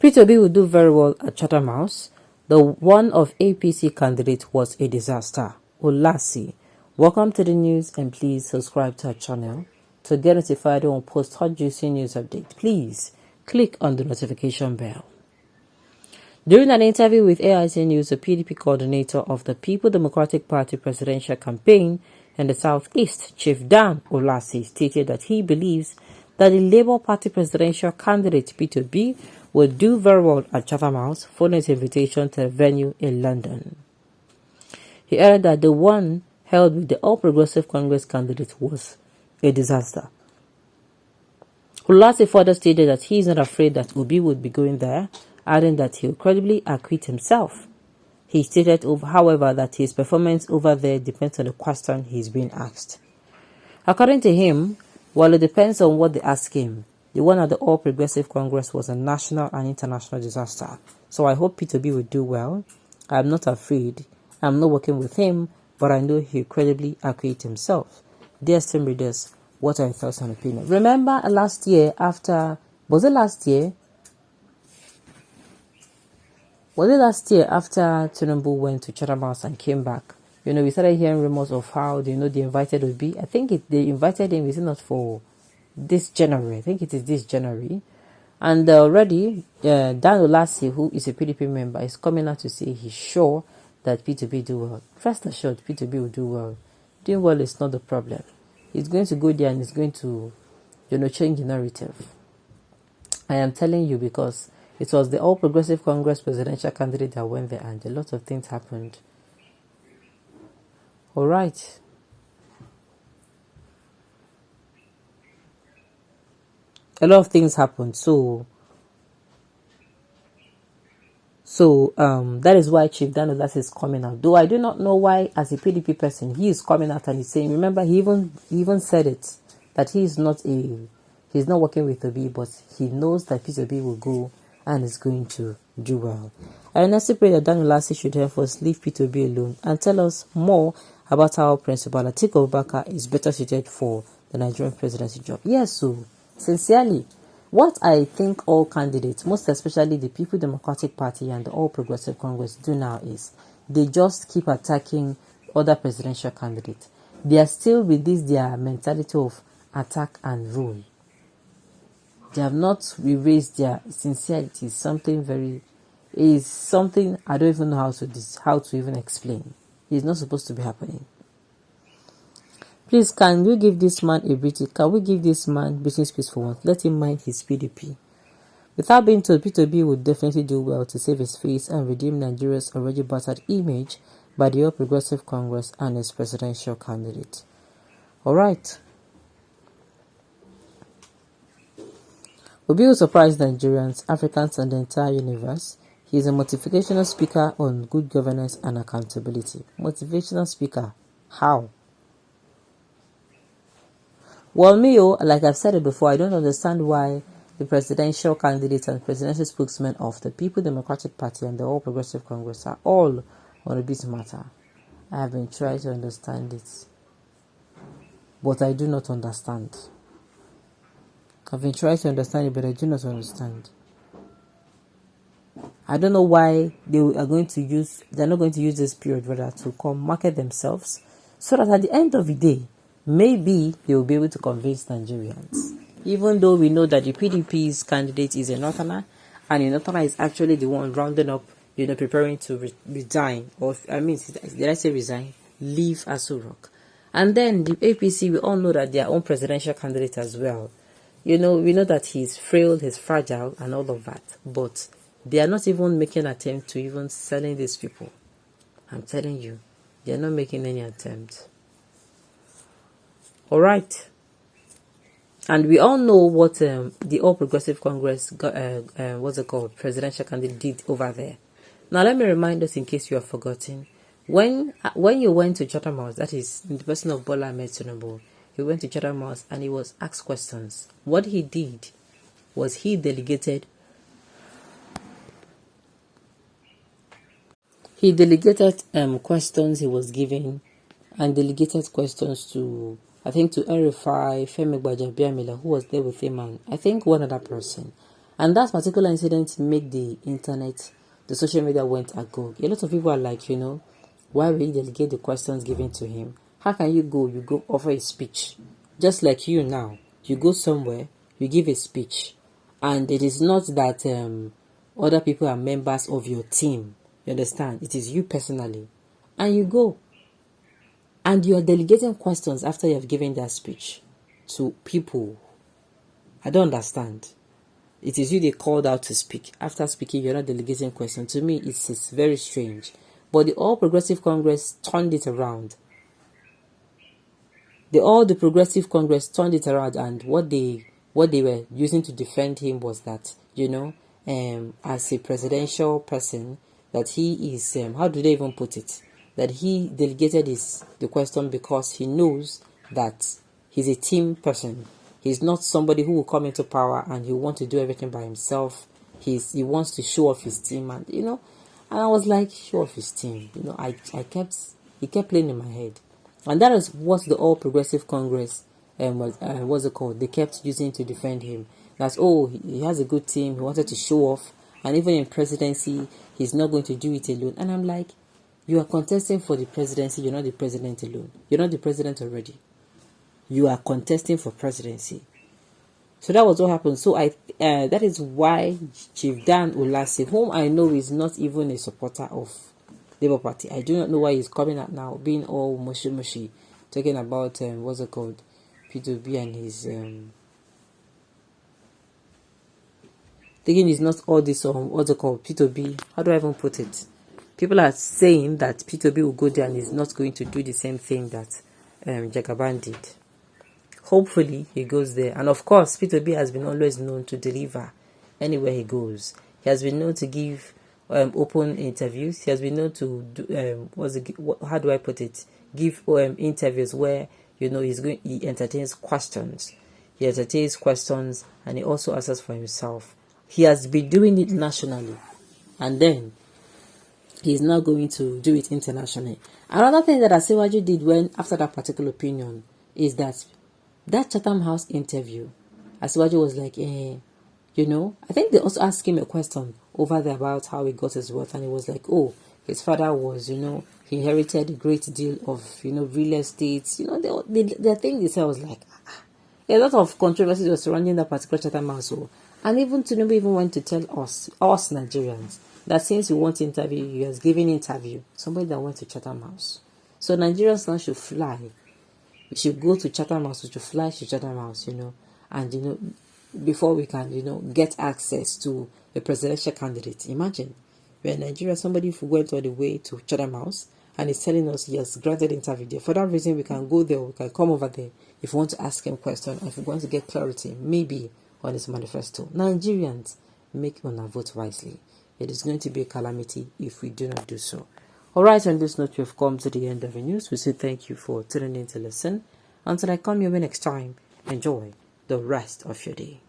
P2B will do very well at Chatham House. The one of APC candidate was a disaster. Olasi. Welcome to the news and please subscribe to our channel. To get notified when we post hot juicy news update, please click on the notification bell. During an interview with AIT News, the PDP coordinator of the People Democratic Party presidential campaign in the Southeast, Chief Dan Olasi, stated that he believes that the Labour Party presidential candidate P2B will do very well at Chatham House following his invitation to a venue in London. He added that the one held with the All Progressive Congress candidate was a disaster. Olasi further stated that he is not afraid that Obi would be going there, adding that he will credibly acquit himself. He stated, however, that his performance over there depends on the question he is being asked. According to him, while it depends on what they ask him, the one at the All Progressive Congress was a national and international disaster. So I hope P2B will do well. I am not afraid. I am not working with him, but I know he will credibly acquit himself. Dear esteemed readers, what are your thoughts and opinions? Remember last year after, was it last year after Tinubu went to Chatham House and came back? We started hearing rumors of how, they invited Obi. I think they invited him, is it not for this January? I think it is this January. And already, Dan Olasi, who is a PDP member, is coming out to say he's sure that P2B do well. Rest assured, P2B will do well. Doing well is not the problem. He's going to go there and he's going to, change the narrative. I am telling you because it was the All Progressive Congress presidential candidate that went there and a lot of things happened. All right. A lot of things happened. So that is why Chief Dan Olasi is coming out. Though I do not know why, as a PDP person, he is coming out and he's saying, remember, he even said it, that he's not working with Obi, but he knows that P2B will go and is going to do well. I honestly pray that Dan Olasi should help us leave P2B alone and tell us more about how Principal Atiku Abubakar is better suited for the Nigerian presidency job. Yes, so sincerely, what I think all candidates, most especially the People Democratic Party and the All Progressive Congress, do now is they just keep attacking other presidential candidates. They are still with their mentality of attack and rule. They have not erased their sincerity. Something I don't even know how to even explain. It's not supposed to be happening. Please, can we give this man a breathing? Can we give this man breathing space for once? Let him mind his PDP. Without being told, P2B would definitely do well to save his face and redeem Nigeria's already battered image by the All Progressive Congress and its presidential candidate. Alright. Obi will surprise Nigerians, Africans, and the entire universe. He is a motivational speaker on good governance and accountability. Motivational speaker. How? Well, like I've said it before, I don't understand why the presidential candidates and presidential spokesmen of the People Democratic Party and the All Progressive Congress are all on this matter. I have been trying to understand it, but I do not understand. I've been trying to understand it, but I do not understand. I don't know why they're not going to use this period rather to come market themselves so that at the end of the day, maybe they will be able to convince Nigerians. Even though we know that the PDP's candidate is a Northerner, and a Northerner is actually the one rounding up, preparing to resign, did I say resign? Leave Aso Rock. And then the APC, we all know that their own presidential candidate as well. We know that he's frail, he's fragile, and all of that. But they are not even making an attempt to even selling these people. I'm telling you, they are not making any attempt. All right. And we all know what the All Progressive Congress, presidential candidate did over there. Now, let me remind us in case you have forgotten. When you went to Chatham House, that is in the person of Bola Ahmed Tinubu, he went to Chatham House and he was asked questions. What he did was he delegated questions he was giving, and delegated questions to, I think, to Erifai, Femi Gbajabiamila, who was there with him, and I think one other person. And that particular incident made the internet, the social media went agog. A lot of people are like, why will he delegate the questions given to him? How can you go offer a speech? Just like you now, you go somewhere, you give a speech, and it is not that other people are members of your team. You understand? It is you personally. And you go. And you are delegating questions after you have given that speech to people. I don't understand. It is you they called out to speak. After speaking, you're not delegating questions. To me, it's very strange. But the All Progressive Congress turned it around. The Progressive Congress turned it around, and what they were using to defend him was that, as a presidential person, that he is, how do they even put it? That he delegated the question because he knows that he's a team person. He's not somebody who will come into power and he want to do everything by himself. He wants to show off his team, and and I was like, show off his team. He kept playing in my head. And that is what the All Progressive Congress what's it called? They kept using to defend him. That's he has a good team. He wanted to show off, and even in presidency, he's not going to do it alone. And I'm like, you are contesting for the presidency. You're not the president alone. You're not the president already. You are contesting for presidency. So that was what happened. So that is why Chief Dan Ulasi, whom I know is not even a supporter of Labour Party. I do not know why he's coming out now, being all mushy, talking about what's it called, P2B and his thinking is not all this what's it called, P2B. How do I even put it? People are saying that P2B will go there and is not going to do the same thing that Jagaban did. Hopefully he goes there, and of course P2B has been always known to deliver anywhere he goes. He has been known to give open interviews. He has been known to do, how do I put it? Give interviews where he entertains questions. He entertains questions and he also answers for himself. He has been doing it nationally, and then he's now going to do it internationally. Another thing that Asiwaju did after that particular opinion is that Chatham House interview, Asiwaju was like, I think they also asked him a question over there about how he got his wealth, and he was like, his father was, he inherited a great deal of, real estate. The thing they said was like, a lot of controversies were surrounding that particular Chatham House. And even Tinubu even went to tell us Nigerians, that since you want to interview, he has given interview somebody that went to Chatham House. So Nigerians now should fly. We should go to Chatham House. We should fly to Chatham House, and before we can, get access to a presidential candidate. Imagine, we're in Nigeria, somebody went all the way to Chatham House and is telling us he has granted interview there. For that reason, we can go there, we can come over there if we want to ask him questions, if we want to get clarity, maybe on his manifesto. Nigerians, make una vote wisely. It is going to be a calamity if we do not do so. Alright, on this note, we have come to the end of the news. We say thank you for tuning in to listen. Until I come your way next time, enjoy the rest of your day.